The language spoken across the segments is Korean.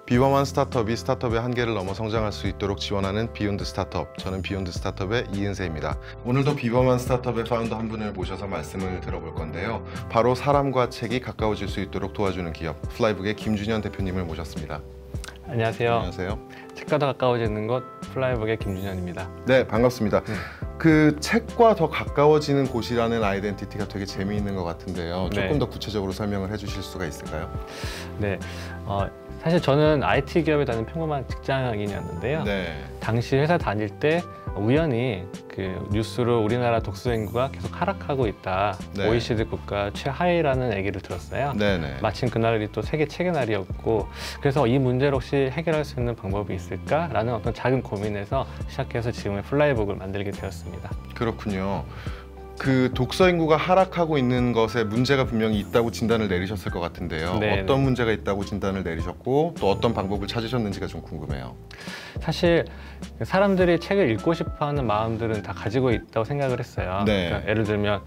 비범한 스타트업이 스타트업의 한계를 넘어 성장할 수 있도록 지원하는 비욘드 스타트업. 저는 비욘드 스타트업의 이은세입니다. 오늘도 비범한 스타트업의 파운더 한 분을 모셔서 말씀을 들어볼 건데요. 바로 사람과 책이 가까워질 수 있도록 도와주는 기업 플라이북의 김준현 대표님을 모셨습니다. 안녕하세요. 안녕하세요. 책과 더 가까워지는 곳 플라이북의 김준현입니다. 네, 반갑습니다. 그 책과 더 가까워지는 곳이라는 아이덴티티가 되게 재미있는 것 같은데요. 조금 네. 더 구체적으로 설명을 해주실 수가 있을까요? 네, 사실 저는 IT 기업에 다니는 평범한 직장인이었는데요. 네. 당시 회사 다닐 때 우연히 그 뉴스로 우리나라 독서 인구가 계속 하락하고 있다. 네. OECD 국가 최하위라는 얘기를 들었어요. 네네. 마침 그날이 또 세계 책의 날이었고, 그래서 이 문제를 혹시 해결할 수 있는 방법이 있을까라는 어떤 작은 고민에서 시작해서 지금의 플라이북을 만들게 되었습니다. 그렇군요. 그 독서 인구가 하락하고 있는 것에 문제가 분명히 있다고 진단을 내리셨을 것 같은데요. 네, 어떤 네. 문제가 있다고 진단을 내리셨고 또 어떤 방법을 찾으셨는지가 좀 궁금해요. 사실 사람들이 책을 읽고 싶어하는 마음들은 다 가지고 있다고 생각을 했어요. 네. 그러니까 예를 들면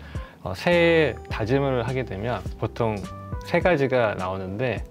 새해 다짐을 하게 되면 보통 세 가지가 나오는데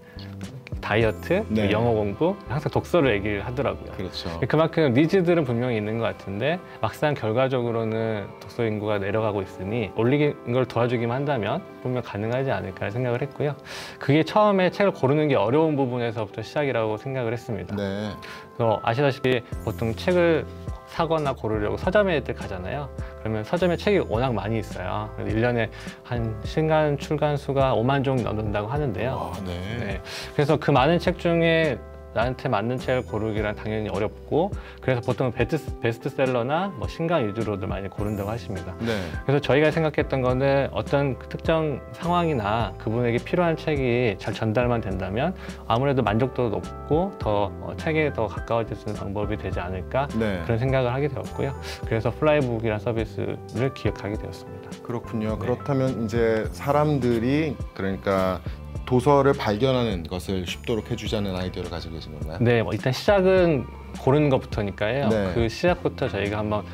다이어트, 네. 영어 공부, 항상 독서를 얘기를 하더라고요. 그렇죠. 그만큼 니즈들은 분명히 있는 것 같은데 막상 결과적으로는 독서 인구가 내려가고 있으니 올리는 걸 도와주기만 한다면 분명 가능하지 않을까 생각을 했고요. 그게 처음에 책을 고르는 게 어려운 부분에서부터 시작이라고 생각을 했습니다. 네. 그래서 아시다시피 보통 책을 사거나 고르려고 서점에들 가잖아요. 그러면 서점에 책이 워낙 많이 있어요. 1년에 한 신간 출간 수가 5만 종 넘는다고 하는데요. 아, 네. 네. 그래서 그 많은 책 중에 나한테 맞는 책을 고르기란 당연히 어렵고, 그래서 보통 베스트셀러나 뭐 신간 위주로들 많이 고른다고 하십니다. 네. 그래서 저희가 생각했던 거는 어떤 특정 상황이나 그분에게 필요한 책이 잘 전달만 된다면 아무래도 만족도도 높고 더 책에 더 가까워질 수 있는 방법이 되지 않을까, 네. 그런 생각을 하게 되었고요. 그래서 플라이북이라는 서비스를 기획하게 되었습니다. 그렇군요. 네. 그렇다면 이제 사람들이 그러니까 도서를 발견하는 것을 쉽도록 해주자는 아이디어를 가지고 계신 건가요? 네, 일단 시작은 고르는 것부터니까요. 네. 그 시작부터 저희가 한번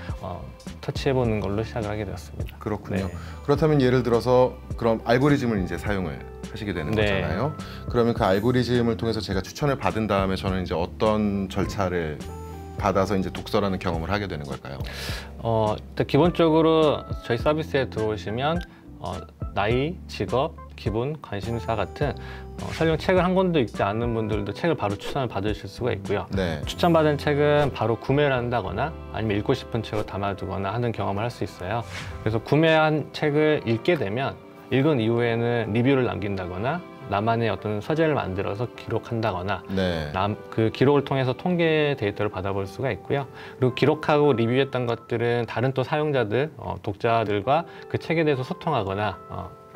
터치해보는 걸로 시작을 하게 되었습니다. 그렇군요. 네. 그렇다면 예를 들어서 그럼 알고리즘을 이제 사용을 하시게 되는 네. 거잖아요. 그러면 그 알고리즘을 통해서 제가 추천을 받은 다음에 저는 이제 어떤 절차를 받아서 이제 독서라는 경험을 하게 되는 걸까요? 일단 기본적으로 저희 서비스에 들어오시면 나이, 직업, 기분, 관심사 같은 설령 책을 한 권도 읽지 않는 분들도 책을 바로 추천을 받으실 수가 있고요. 네. 추천받은 책은 바로 구매를 한다거나 아니면 읽고 싶은 책을 담아두거나 하는 경험을 할 수 있어요. 그래서 구매한 책을 읽게 되면 읽은 이후에는 리뷰를 남긴다거나 나만의 어떤 서재를 만들어서 기록한다거나 네. 그 기록을 통해서 통계 데이터를 받아볼 수가 있고요. 그리고 기록하고 리뷰했던 것들은 다른 또 사용자들, 독자들과 그 책에 대해서 소통하거나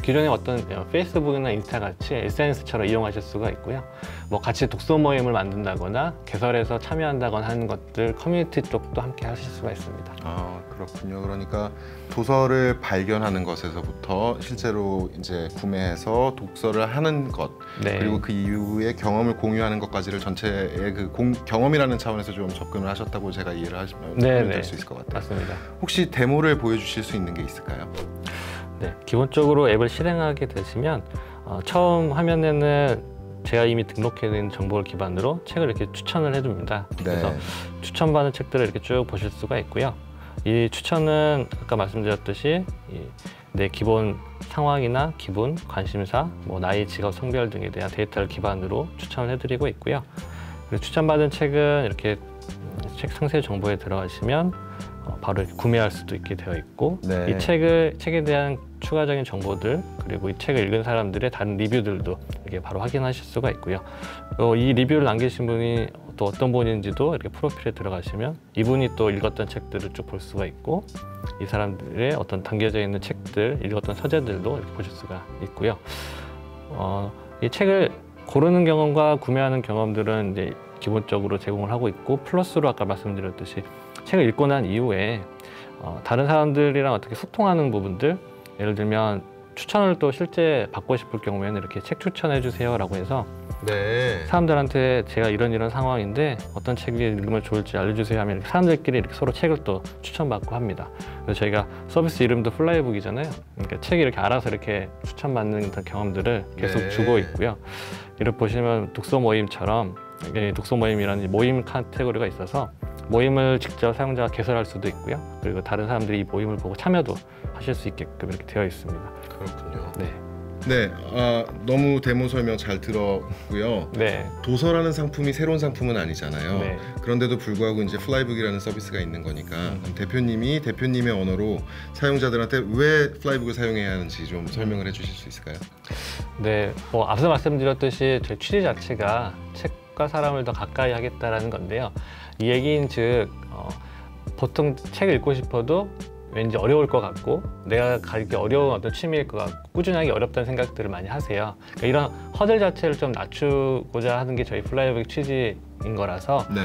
기존의 어떤 페이스북이나 인스타 같이 SNS처럼 이용하실 수가 있고요. 뭐 같이 독서 모임을 만든다거나 개설해서 참여한다거나 하는 것들, 커뮤니티 쪽도 함께 하실 수가 있습니다. 아, 그렇군요. 그러니까 도서를 발견하는 것에서부터 실제로 이제 구매해서 독서를 하는 것, 네. 그리고 그 이후에 경험을 공유하는 것까지를 전체의 그 경험이라는 차원에서 좀 접근을 하셨다고 제가 이해를 하시면 될 수 있을 것 같아요. 맞습니다. 혹시 데모를 보여주실 수 있는 게 있을까요? 네, 기본적으로 앱을 실행하게 되시면 처음 화면에는 제가 이미 등록해 있는 정보를 기반으로 책을 이렇게 추천을 해줍니다. 그래서 추천받은 책들을 이렇게 쭉 보실 수가 있고요. 이 추천은 아까 말씀드렸듯이 내 기본 상황이나 기분, 관심사, 뭐 나이, 직업, 성별 등에 대한 데이터를 기반으로 추천을 해드리고 있고요. 그리고 추천받은 책은 이렇게 책 상세 정보에 들어가시면 바로 이렇게 구매할 수도 있게 되어 있고, 네. 이 책에 대한 추가적인 정보들, 그리고 이 책을 읽은 사람들의 다른 리뷰들도 이렇게 바로 확인하실 수가 있고요. 이 리뷰를 남기신 분이 또 어떤 분인지도 이렇게 프로필에 들어가시면 이분이 또 읽었던 책들을 쭉 볼 수가 있고, 이 사람들의 어떤 담겨져 있는 책들, 읽었던 서재들도 이렇게 보실 수가 있고요. 이 책을 고르는 경험과 구매하는 경험들은 이제 기본적으로 제공을 하고 있고, 플러스로 아까 말씀드렸듯이 책을 읽고 난 이후에 다른 사람들이랑 어떻게 소통하는 부분들, 예를 들면 추천을 또 실제 받고 싶을 경우에는 이렇게 책 추천해 주세요 라고 해서 네. 사람들한테 제가 이런 상황인데 어떤 책이 읽으면 좋을지 알려주세요 하면 사람들끼리 이렇게 서로 책을 또 추천받고 합니다. 그래서 저희가 서비스 이름도 플라이북이잖아요. 그러니까 책이 이렇게 알아서 이렇게 추천받는 경험들을 계속 네. 주고 있고요. 이렇게 보시면 독서 모임처럼 독서 모임이라는 모임 카테고리가 있어서 모임을 직접 사용자가 개설할 수도 있고요. 그리고 다른 사람들이 이 모임을 보고 참여도 하실 수 있게끔 이렇게 되어 있습니다. 그렇군요. 네. 네, 너무 데모 설명 잘 들었고요. 네. 도서라는 상품이 새로운 상품은 아니잖아요. 네. 그런데도 불구하고 이제 플라이북이라는 서비스가 있는 거니까 대표님이 대표님의 언어로 사용자들한테 왜 플라이북을 사용해야 하는지 좀 설명을 해주실 수 있을까요? 네, 뭐 앞서 말씀드렸듯이 제 취지 자체가 책과 사람을 더 가까이 하겠다라는 건데요. 이 얘기인즉 보통 책을 읽고 싶어도 왠지 어려울 것 같고 내가 가기 어려운 어떤 취미일 것 같고 꾸준하기 어렵다는 생각들을 많이 하세요. 그러니까 이런 허들 자체를 좀 낮추고자 하는 게 저희 플라이북 취지인 거라서 네.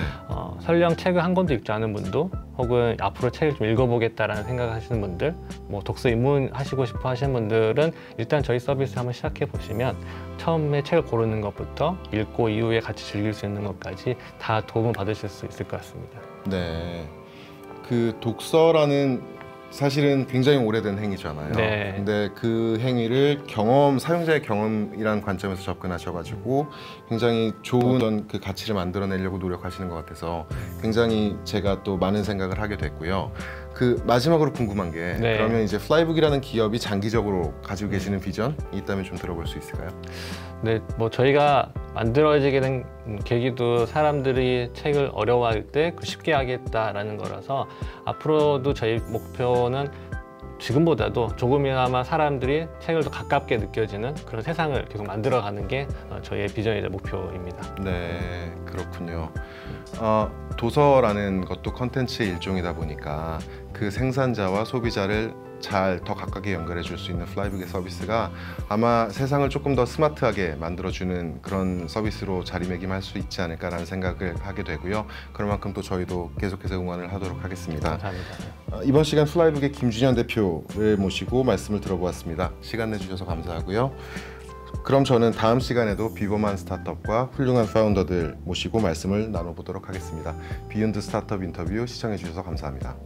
설령 책을 한 권도 읽지 않은 분도 혹은 앞으로 책을 좀 읽어보겠다라는 생각을 하시는 분들, 뭐 독서 입문하시고 싶어 하시는 분들은 일단 저희 서비스 한번 시작해 보시면 처음에 책을 고르는 것부터 읽고 이후에 같이 즐길 수 있는 것까지 다 도움을 받으실 수 있을 것 같습니다. 네. 그 독서라는 사실은 굉장히 오래된 행위잖아요. 네. 근데 그 행위를 사용자의 경험이라는 관점에서 접근하셔가지고 굉장히 좋은 그 가치를 만들어내려고 노력하시는 것 같아서 굉장히 제가 또 많은 생각을 하게 됐고요. 그 마지막으로 궁금한 게 네. 그러면 이제 플라이북이라는 기업이 장기적으로 가지고 계시는 비전이 있다면 좀 들어볼 수 있을까요? 네, 뭐 저희가 만들어지게 된 계기도 사람들이 책을 어려워할 때 쉽게 하겠다라는 거라서 앞으로도 저희 목표는 지금보다도 조금이나마 사람들이 책을 더 가깝게 느껴지는 그런 세상을 계속 만들어가는 게 저희의 비전이자 목표입니다. 네, 그렇군요. 도서라는 것도 컨텐츠의 일종이다 보니까 그 생산자와 소비자를 잘 더 가깝게 연결해 줄 수 있는 플라이북의 서비스가 아마 세상을 조금 더 스마트하게 만들어주는 그런 서비스로 자리매김할 수 있지 않을까라는 생각을 하게 되고요. 그런 만큼 또 저희도 계속해서 응원을 하도록 하겠습니다. 감사합니다. 이번 시간 플라이북의 김준현 대표를 모시고 말씀을 들어보았습니다. 시간 내주셔서 감사하고요. 그럼 저는 다음 시간에도 비범한 스타트업과 훌륭한 파운더들 모시고 말씀을 나눠보도록 하겠습니다. 비욘드 스타트업 인터뷰 시청해 주셔서 감사합니다.